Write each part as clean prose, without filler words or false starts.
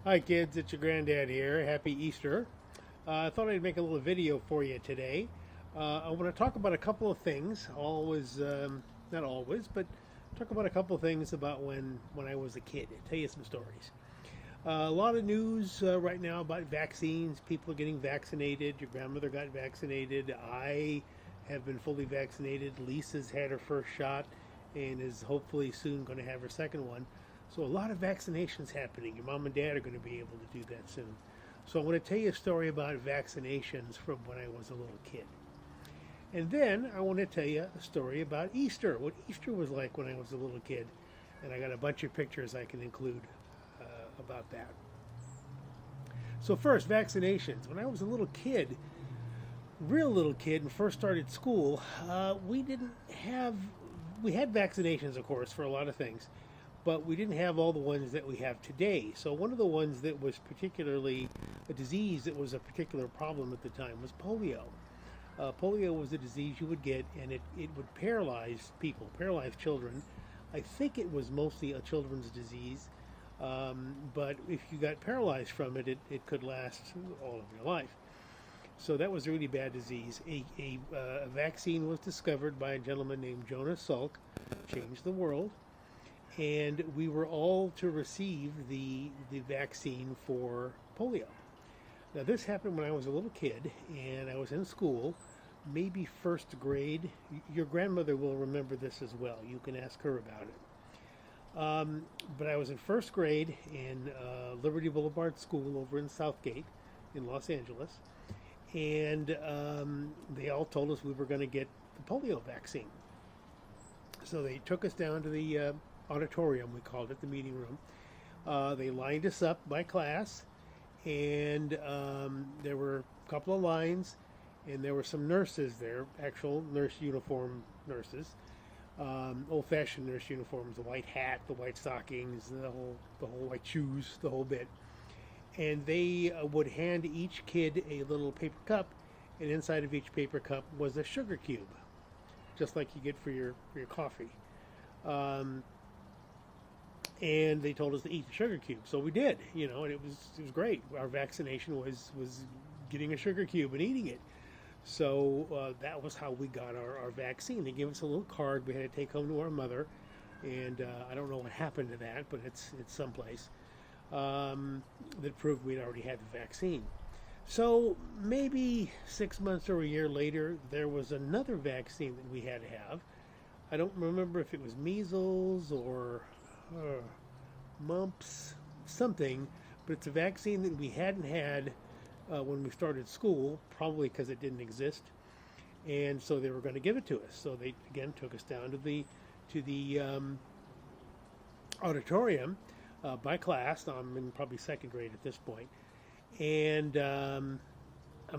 Hi kids, it's your granddad here. Happy Easter. I thought I'd make a little video for you today. I want to talk about a couple of things. Always, not always, but talk about a couple of things about when I was a kid. Tell you some stories. A lot of news right now about vaccines. People are getting vaccinated. Your grandmother got vaccinated. I have been fully vaccinated. Lisa's had her first shot and is hopefully soon going to have her second one. So a lot of vaccinations happening. Your mom and dad are going to be able to do that soon. So I want to tell you a story about vaccinations from when I was a little kid. And then I want to tell you a story about Easter, what Easter was like when I was a little kid. And I got a bunch of pictures I can include about that. So first, vaccinations. When I was a little kid, real little kid, and first started school, we had vaccinations, of course, for a lot of things, but we didn't have all the ones that we have today. So one of the ones that was particularly a disease that was a particular problem at the time was polio. Polio was a disease you would get, and it would paralyze people, paralyze children. I think it was mostly a children's disease, but if you got paralyzed from it, it could last all of your life. So that was a really bad disease. A vaccine was discovered by a gentleman named Jonas Salk, changed the world, and we were all to receive the vaccine for polio. Now this happened when I was a little kid, and I was in school, maybe first grade. Your grandmother will remember this as well. You can ask her about it. But I was in first grade in Liberty Boulevard School over in Southgate in Los Angeles, and they all told us we were going to get the polio vaccine. So they took us down to the auditorium, we called it, the meeting room. They lined us up by class, and there were a couple of lines, and there were some nurses there, actual nurse uniform nurses, old-fashioned nurse uniforms, the white hat, the white stockings, the whole white shoes, the whole bit. And they would hand each kid a little paper cup, and inside of each paper cup was a sugar cube, just like you get for your coffee. And they told us to eat the sugar cube, so we did, and it was great. Our vaccination was getting a sugar cube and eating it. So that was how we got our vaccine. They gave us a little card we had to take home to our mother, and I don't know what happened to that, but it's someplace that proved we'd already had the vaccine. So maybe 6 months or a year later, there was another vaccine that we had to have. I don't remember if it was measles or mumps, something, but it's a vaccine that we hadn't had when we started school, probably because it didn't exist, and so they were going to give it to us. So they again took us down to the auditorium by class. I'm in probably second grade at this point, and I'm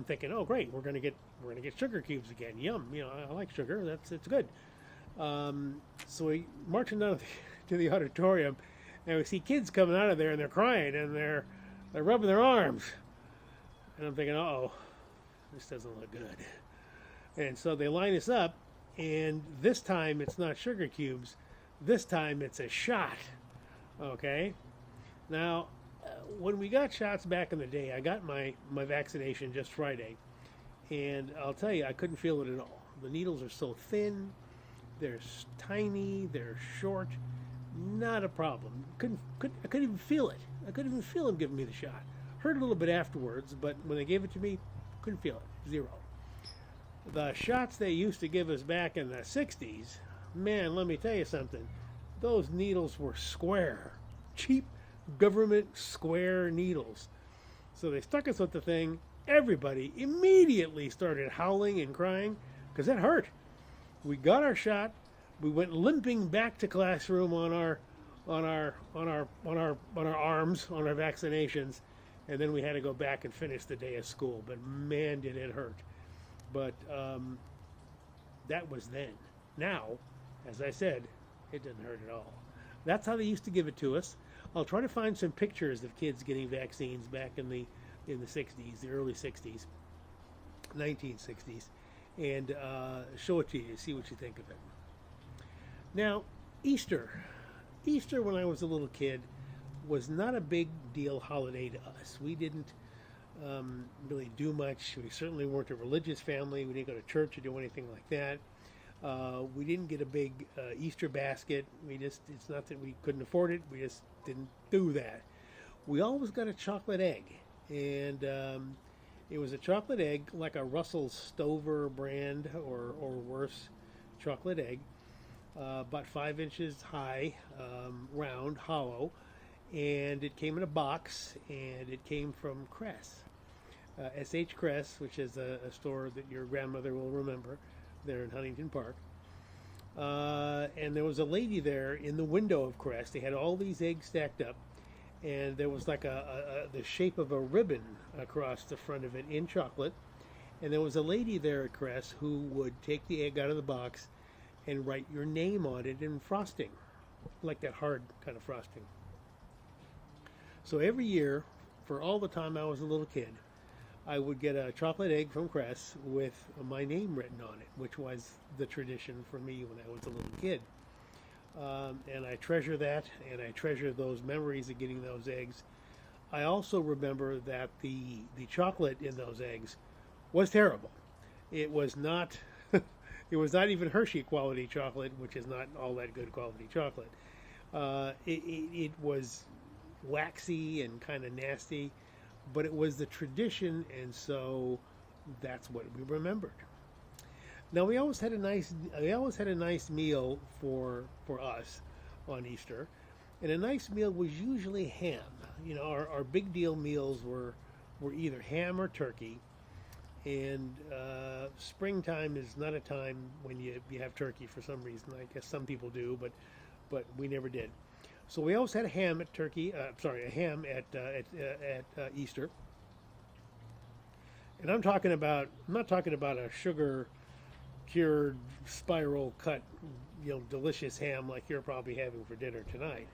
thinking, oh great, we're gonna get sugar cubes again. Yum, I like sugar. It's good. So we marching down to the auditorium, and we see kids coming out of there, and they're crying, and they're rubbing their arms. And I'm thinking, uh-oh, this doesn't look good. And so they line us up, and this time it's not sugar cubes. This time it's a shot, okay? Now, when we got shots back in the day, I got my vaccination just Friday, and I'll tell you, I couldn't feel it at all. The needles are so thin, they're tiny, they're short, not a problem. I couldn't even feel it. I couldn't even feel them giving me the shot. Heard a little bit afterwards, but when they gave it to me, couldn't feel it. Zero. The shots they used to give us back in the 60s, man, let me tell you something. Those needles were square. Cheap government square needles. So they stuck us with the thing. Everybody immediately started howling and crying because that hurt. We got our shot. We went limping back to classroom on our arms, on our vaccinations. And then we had to go back and finish the day of school. But man, did it hurt. But that was then. Now, as I said, it didn't hurt at all. That's how they used to give it to us. I'll try to find some pictures of kids getting vaccines back in the 60s, the early 60s, 1960s, and show it to you, see what you think of it. Now, Easter when I was a little kid was not a big deal holiday to us. We didn't really do much. We certainly weren't a religious family. We didn't go to church or do anything like that. We didn't get a big Easter basket. It's not that we couldn't afford it. We just didn't do that. We always got a chocolate egg. And it was a chocolate egg, like a Russell Stover brand or worse chocolate egg, about 5 inches high, round, hollow. And it came in a box, and it came from Kress. S.H. Kress, which is a store that your grandmother will remember there in Huntington Park. And there was a lady there in the window of Kress. They had all these eggs stacked up, and there was like the shape of a ribbon across the front of it in chocolate. And there was a lady there at Kress who would take the egg out of the box and write your name on it in frosting, like that hard kind of frosting. So every year, for all the time I was a little kid, I would get a chocolate egg from Kress with my name written on it, which was the tradition for me when I was a little kid. And I treasure that, and I treasure those memories of getting those eggs. I also remember that the chocolate in those eggs was terrible. It was not it was not even Hershey quality chocolate, which is not all that good quality chocolate. It was waxy and kind of nasty, but it was the tradition, and so that's what we remembered. Now we always had a nice meal for us on Easter, and a nice meal was usually ham. You know, our big deal meals were either ham or turkey, and springtime is not a time when you have turkey for some reason. I guess some people do, but we never did. So we always had a ham at Easter. And I'm not talking about a sugar cured spiral cut, delicious ham like you're probably having for dinner tonight.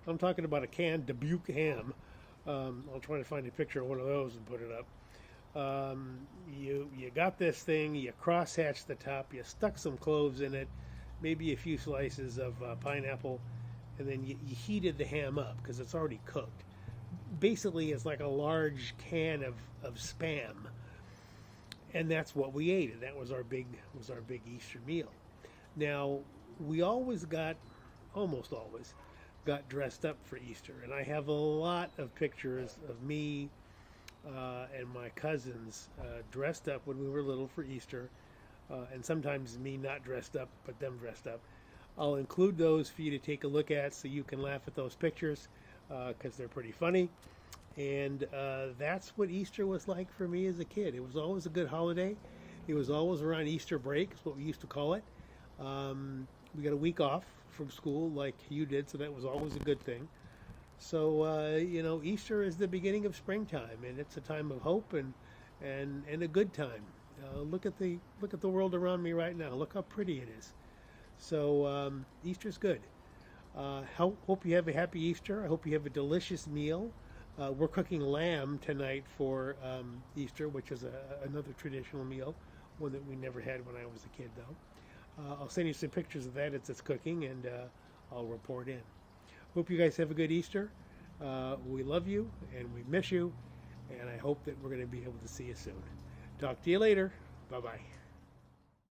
I'm talking about a canned Dubuque ham. I'll try to find a picture of one of those and put it up. You got this thing, you cross-hatched the top, you stuck some cloves in it, maybe a few slices of pineapple, and then you heated the ham up because it's already cooked. Basically, it's like a large can of Spam, and that's what we ate. And that was our big Easter meal. Now we almost always got dressed up for Easter, and I have a lot of pictures of me and my cousins dressed up when we were little for Easter, and sometimes me not dressed up but them dressed up. I'll include those for you to take a look at so you can laugh at those pictures because they're pretty funny. And that's what Easter was like for me as a kid. It was always a good holiday. It was always around Easter break, is what we used to call it. We got a week off from school like you did, so that was always a good thing. So, Easter is the beginning of springtime, and it's a time of hope and a good time. Look at the world around me right now. Look how pretty it is. So Easter's good. Hope you have a happy Easter. I hope you have a delicious meal. We're cooking lamb tonight for Easter, which is another traditional meal, one that we never had when I was a kid, though. I'll send you some pictures of that as it's cooking, and I'll report in. Hope you guys have a good Easter. We love you, and we miss you, and I hope that we're going to be able to see you soon. Talk to you later. Bye-bye.